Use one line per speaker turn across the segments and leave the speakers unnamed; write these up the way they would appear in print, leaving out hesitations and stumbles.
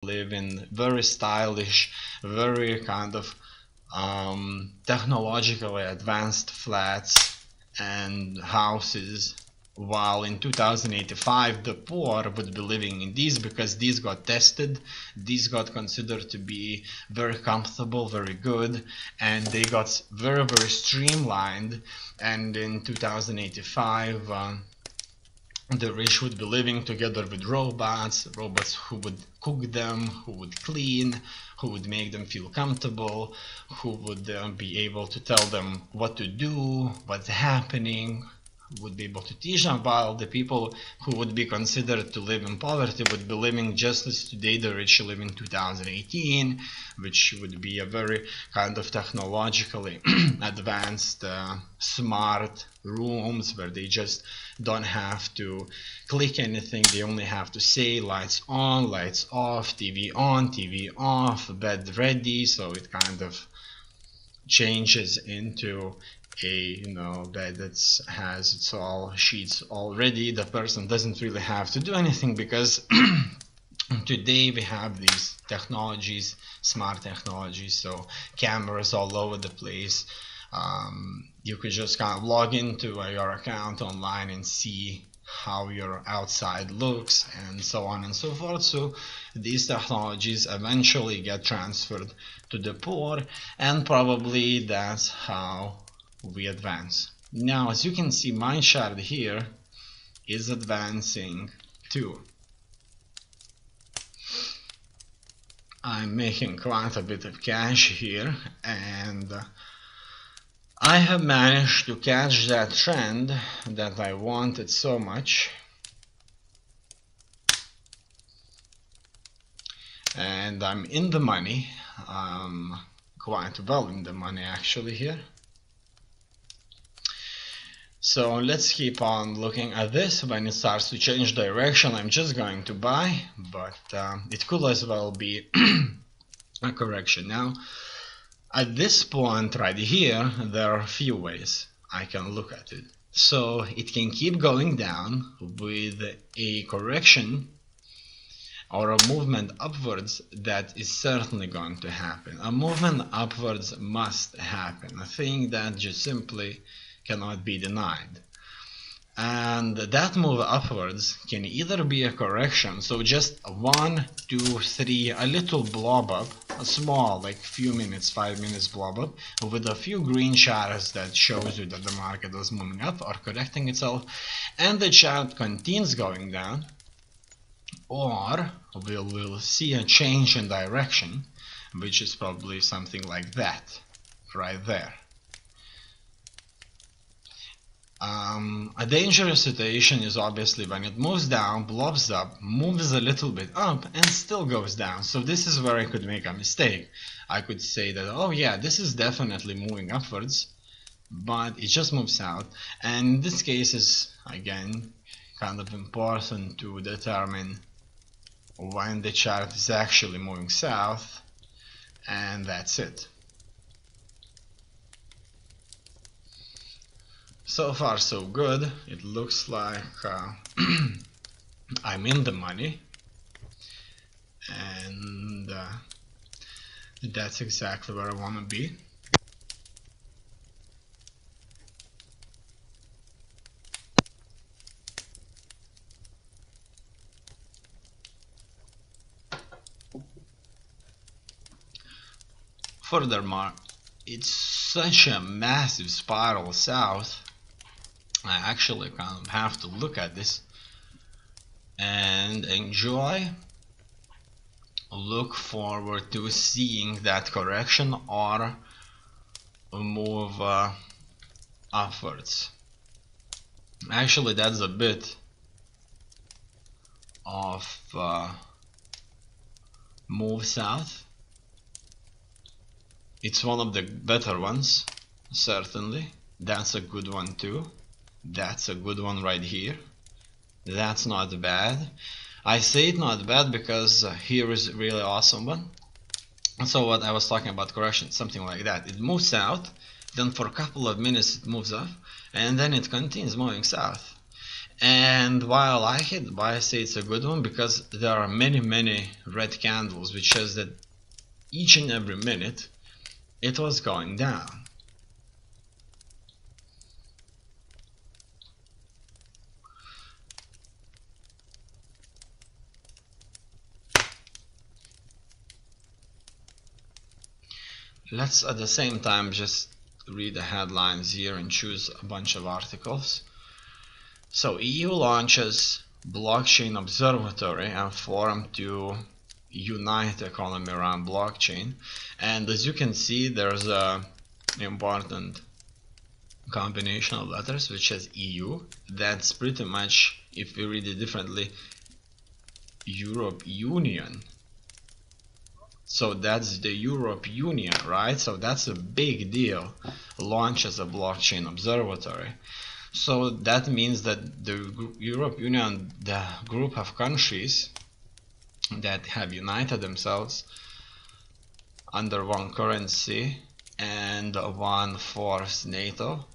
live in very stylish, very kind of technologically advanced flats and houses, while in 2085 the poor would be living in these because these got tested, these got considered to be very comfortable, very good, and they got very, very streamlined. And in 2085 the rich would be living together with robots who would cook them, who would clean, who would make them feel comfortable, who would be able to tell them what to do, what's happening, would be able to teach them, while the people who would be considered to live in poverty would be living just as today the rich live in 2018, which would be a very kind of technologically advanced, smart rooms where they just don't have to click anything, they only have to say lights on, lights off, TV on, TV off, bed ready. So it kind of changes into a bed that has its all sheets already. The person doesn't really have to do anything because today we have these technologies, smart technologies, so cameras all over the place. You could just kind of log into your account online and see how your outside looks and so on and so forth. So these technologies eventually get transferred to the poor, and probably that's how we advance. Now, as you can see, my chart here is advancing too. I'm making quite a bit of cash here, and I have managed to catch that trend that I wanted so much, and I'm in the money. Quite well in the money actually here. So let's keep on looking at this. When it starts to change direction, I'm just going to buy, but it could as well be a correction. Now, at this point right here, there are a few ways I can look at it. So it can keep going down with a correction or a movement upwards. That is certainly going to happen. A movement upwards must happen. A thing that just simply cannot be denied. And that move upwards can either be a correction, so just 1, 2, 3, a little blob up, a small, like few minutes, 5 minutes blob up, with a few green shadows that shows you that the market is moving up or correcting itself, and the chart continues going down, or we'll see a change in direction, which is probably something like that, right there. A dangerous situation is obviously when it moves down, blobs up, moves a little bit up, and still goes down. So this is where I could make a mistake. I could say that, oh yeah, this is definitely moving upwards, but it just moves out. And in this case is, again, kind of important to determine when the chart is actually moving south, and that's it. So far so good. It looks like I'm in the money, and that's exactly where I want to be. Furthermore, it's such a massive spiral south. I actually kind of have to look at this and enjoy, look forward to seeing that correction or move upwards. Actually, that's a bit of move south. It's one of the better ones, certainly. That's a good one too. That's a good one right here. That's not bad. I say it not bad because here is a really awesome one. So what I was talking about correction, something like that. It moves out, then for a couple of minutes it moves up, and then it continues moving south. And why I like it, why I say it's a good one, because there are many red candles which says that each and every minute it was going down. Let's at the same time just read the headlines here and choose a bunch of articles. So EU launches blockchain observatory and forum to unite economy around blockchain. And as you can see, there's a important combination of letters which says EU. That's pretty much, if we read it differently, Europe Union. So that's the Europe Union, right? So that's a big deal. Launches a blockchain observatory. So that means that the Europe Union, the group of countries that have united themselves under one currency and one force, NATO,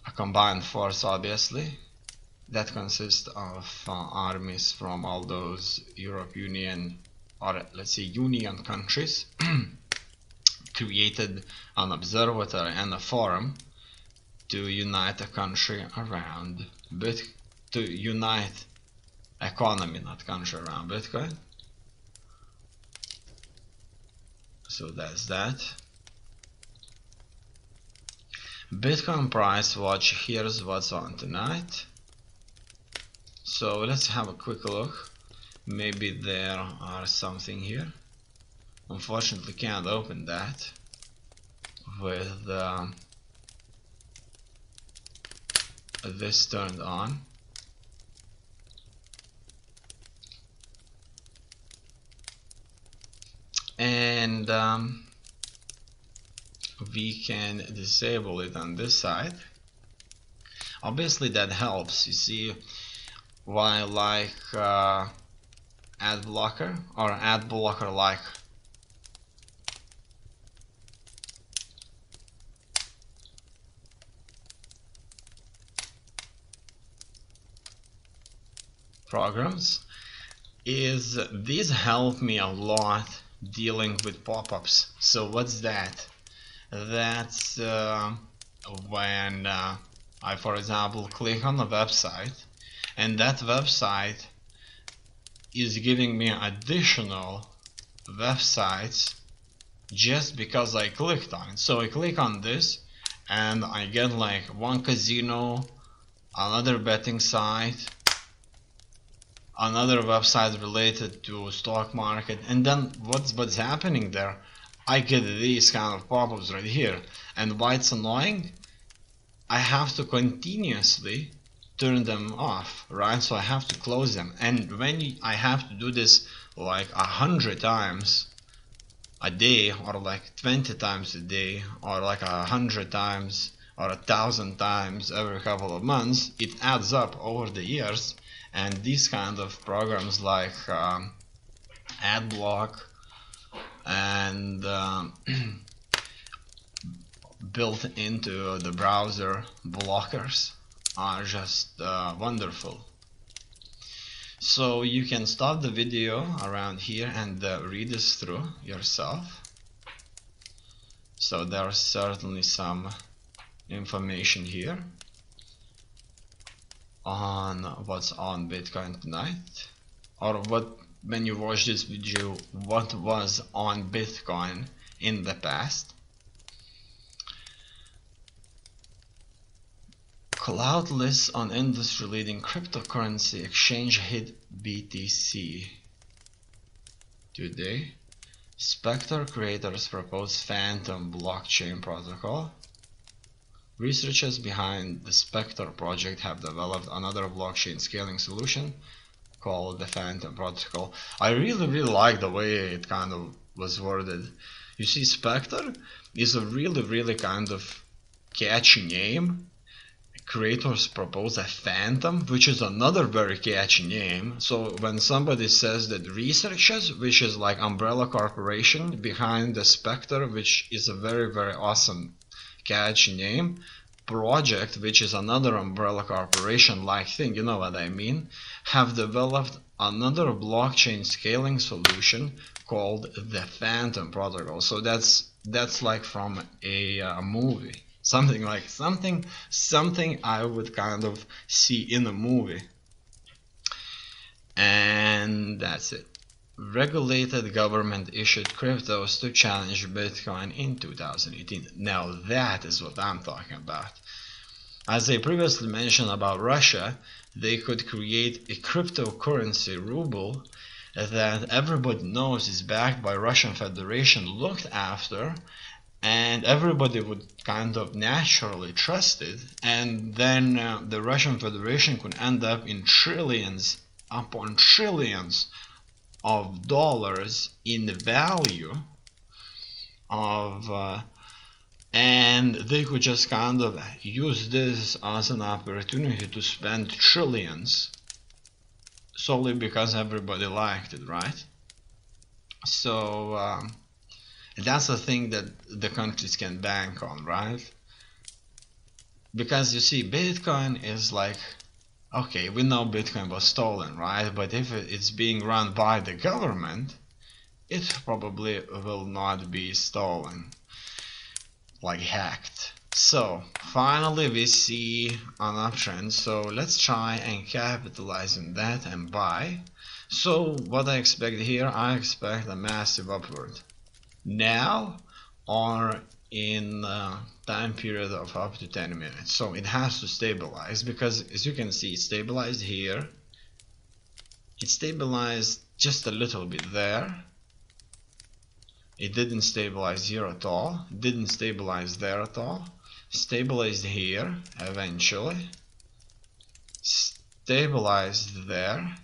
a combined force obviously, that consists of armies from all those Europe Union, or let's say union countries, created an observatory and a forum to unite a country around Bitcoin, to unite economy, not country, around Bitcoin. So that's that. Bitcoin price watch, here's what's on tonight. So let's have a quick look. Maybe there are something here. Unfortunately can't open that with this turned on. And we can disable it on this side. Obviously that helps. You see why I like ad blocker, or ad blocker like programs, is these help me a lot dealing with pop-ups. So what's that? That's when I, for example, click on a website, and that website is giving me additional websites just because I clicked on it. So I click on this and I get like one casino, another betting site, another website related to stock market, and then what's happening there? I get these kind of pop-ups right here. And why it's annoying? I have to continuously turn them off, right? So I have to close them, and when I have to do this like 100 times a day, or like 20 times a day, or like 100 times or 1,000 times every couple of months, it adds up over the years. And these kind of programs like AdBlock and built into the browser blockers are just wonderful. So you can stop the video around here and read this through yourself. So there's certainly some information here on what's on Bitcoin tonight, or what, when you watch this video, what was on Bitcoin in the past. Cloud lists on industry-leading cryptocurrency exchange hit BTC today. Spectre creators propose Phantom blockchain protocol. Researchers behind the Spectre project have developed another blockchain scaling solution called the Phantom protocol. I really like the way it kind of was worded. You see, Spectre is a really kind of catchy name. Creators propose a Phantom, which is another very catchy name. So when somebody says that researchers, which is like umbrella corporation behind the Spectre, which is a very awesome catchy name, project, which is another umbrella corporation like thing, you know what I mean, have developed another blockchain scaling solution called the Phantom Protocol. So that's like from a movie, something I would kind of see in a movie. And that's it. Regulated government issued cryptos to challenge Bitcoin in 2018. Now that is what I'm talking about. As I previously mentioned about Russia, they could create a cryptocurrency ruble that everybody knows is backed by Russian Federation, looked after, and everybody would kind of naturally trust it, and then the Russian Federation could end up in trillions upon trillions of dollars in the value of and they could just kind of use this as an opportunity to spend trillions solely because everybody liked it, right? So that's the thing that the countries can bank on, right? Because you see, Bitcoin is like, okay, we know Bitcoin was stolen, right? But if it's being run by the government, it probably will not be stolen, like hacked. So finally we see an uptrend, so let's try and capitalize on that and buy. So what I expect here, I expect a massive upward now or in a time period of up to 10 minutes. So it has to stabilize, because as you can see, it stabilized here, it stabilized just a little bit there, it didn't stabilize here at all, it didn't stabilize there at all, stabilized here eventually, stabilized there,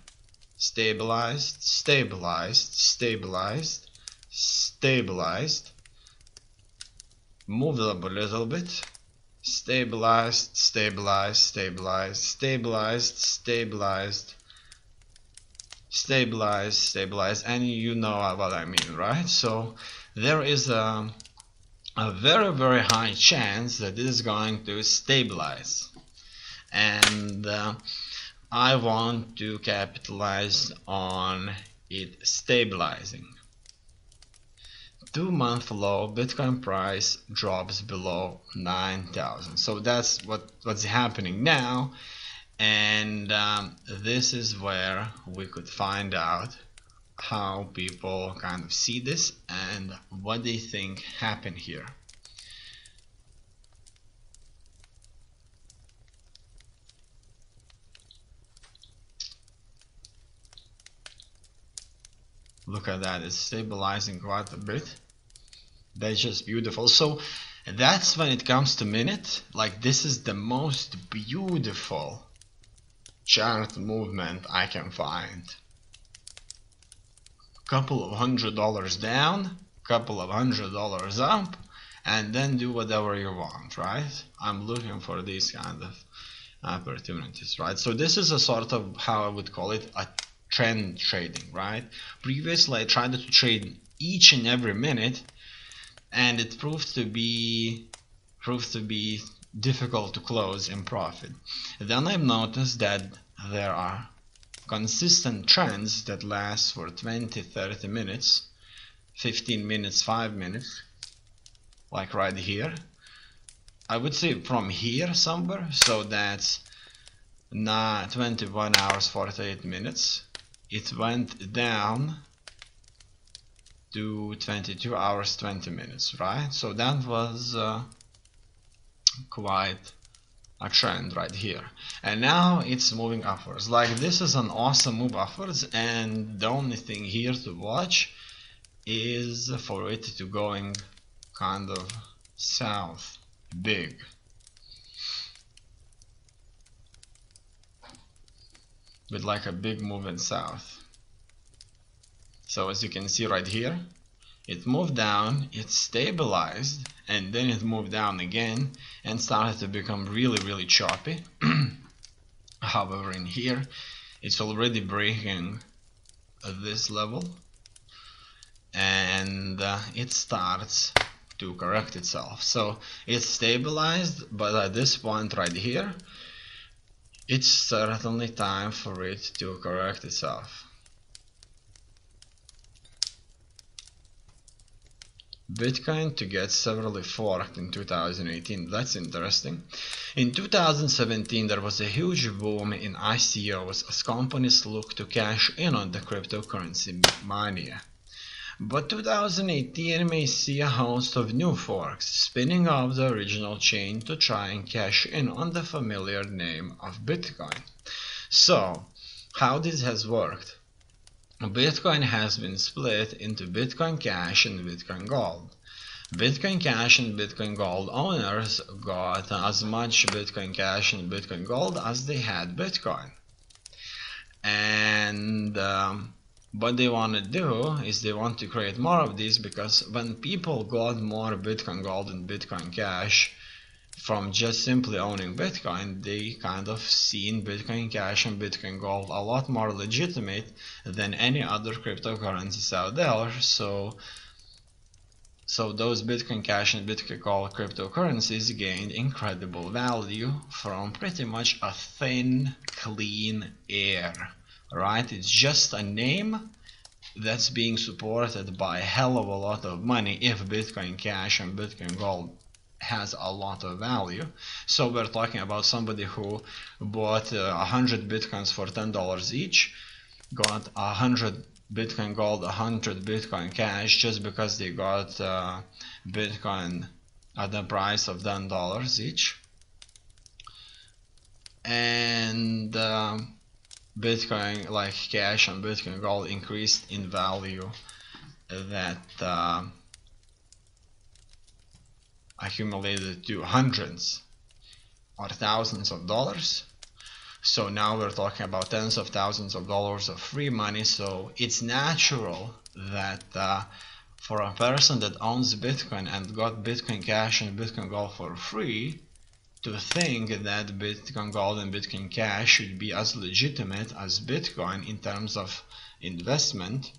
stabilized, stabilized, stabilized, stabilized, moved up a little bit, stabilized, stabilized, stabilized, stabilized, stabilized, stabilized, stabilized, and you know what I mean, right? So there is a very, very high chance that it is going to stabilize, and I want to capitalize on it stabilizing. 2-month low, Bitcoin price drops below 9,000. So that's what's happening now, and this is where we could find out how people kind of see this and what they think happened here. Look at that, it's stabilizing quite a bit. That's just beautiful. So that's when it comes to minute, like this is the most beautiful chart movement I can find. Couple of $100 down, couple of $100 up, and then do whatever you want, right? I'm looking for these kind of opportunities, right? So this is a sort of, how I would call it, a trend trading, right? Previously I tried to trade each and every minute, and it proved to be difficult to close in profit. Then I've noticed that there are consistent trends that last for 20-30 minutes, 15 minutes, 5 minutes, like right here. I would say from here somewhere, so that's 21 hours 48 minutes. It went down to 22 hours 20 minutes, right? So that was quite a trend right here, and now it's moving upwards. Like this is an awesome move upwards, and the only thing here to watch is for it to going kind of south big. With like a big move in south. So as you can see right here, it moved down, it stabilized, and then it moved down again and started to become really, really choppy. However, in here, it's already breaking this level, and it starts to correct itself. So it's stabilized, but at this point right here, it's certainly time for it to correct itself. Bitcoin to get severely forked in 2018. That's interesting. In 2017, there was a huge boom in ICOs as companies looked to cash in on the cryptocurrency mania. But 2018 may see a host of new forks spinning off the original chain to try and cash in on the familiar name of Bitcoin. So, how this has worked? Bitcoin has been split into Bitcoin Cash and Bitcoin Gold. Bitcoin Cash and Bitcoin Gold owners got as much Bitcoin Cash and Bitcoin Gold as they had Bitcoin. And what they want to do is they want to create more of these, because when people got more Bitcoin Gold and Bitcoin Cash from just simply owning Bitcoin, they kind of seen Bitcoin Cash and Bitcoin Gold a lot more legitimate than any other cryptocurrencies out there. So those Bitcoin Cash and Bitcoin Gold cryptocurrencies gained incredible value from pretty much a thin, clean air, right? It's just a name that's being supported by a hell of a lot of money if Bitcoin Cash and Bitcoin Gold has a lot of value. So we're talking about somebody who bought 100 Bitcoins for $10 each, got 100 Bitcoin Gold, 100 Bitcoin Cash just because they got Bitcoin at the price of $10 each. And Bitcoin, like Cash and Bitcoin Gold, increased in value that accumulated to hundreds or thousands of dollars. So now we're talking about tens of thousands of dollars of free money. So it's natural that for a person that owns Bitcoin and got Bitcoin Cash and Bitcoin Gold for free, to think that Bitcoin Gold and Bitcoin Cash should be as legitimate as Bitcoin in terms of investment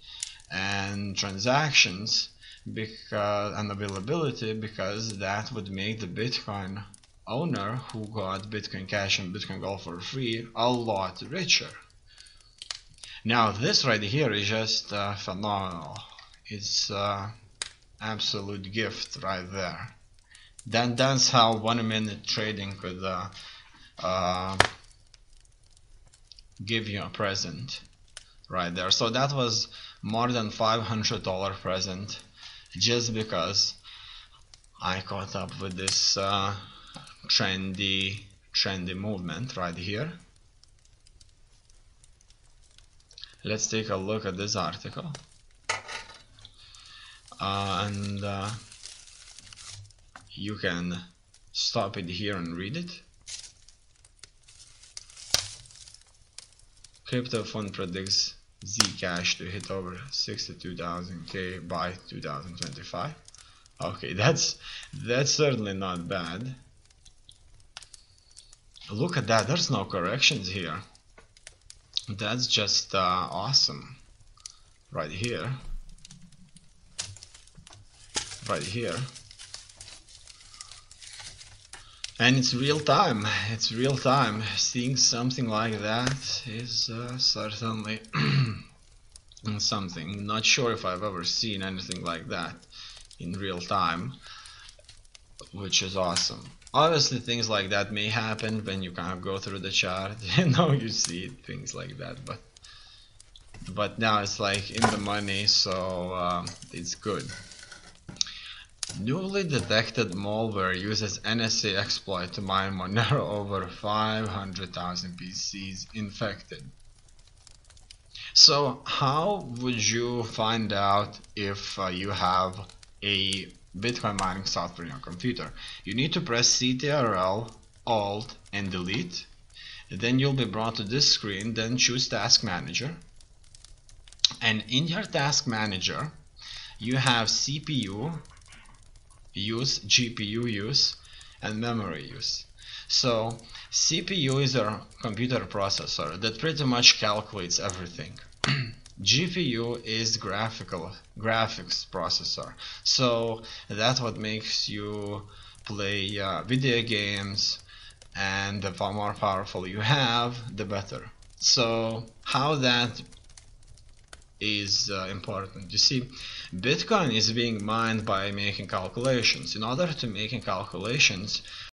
and transactions and availability, because that would make the Bitcoin owner who got Bitcoin Cash and Bitcoin Gold for free a lot richer. Now this right here is just phenomenal. It's absolute gift right there. That's how 1 minute trading could give you a present right there. So that was more than $500 present just because I caught up with this trendy movement right here. Let's take a look at this article and you can stop it here and read it. Crypto fund predicts Zcash to hit over 62,000K by 2025. Okay, that's certainly not bad. Look at that, there's no corrections here. That's just awesome. Right here. Right here. And it's real time. It's real time. Seeing something like that is certainly something. Not sure if I've ever seen anything like that in real time, which is awesome. Obviously things like that may happen when you kind of go through the chart, you know, you see things like that, but now it's like in the money, so it's good. Newly detected malware uses NSA exploit to mine Monero, over 500,000 PCs infected. So how would you find out if you have a Bitcoin mining software in your computer? You need to press Ctrl, Alt and Delete. Then you'll be brought to this screen. Then choose Task Manager. And in your Task Manager, you have CPU use, GPU use, and memory use. So CPU is a computer processor that pretty much calculates everything. GPU is graphics processor, so that's what makes you play video games, and the more powerful you have, the better. So how that is important. You see, Bitcoin is being mined by making calculations. In order to making calculations,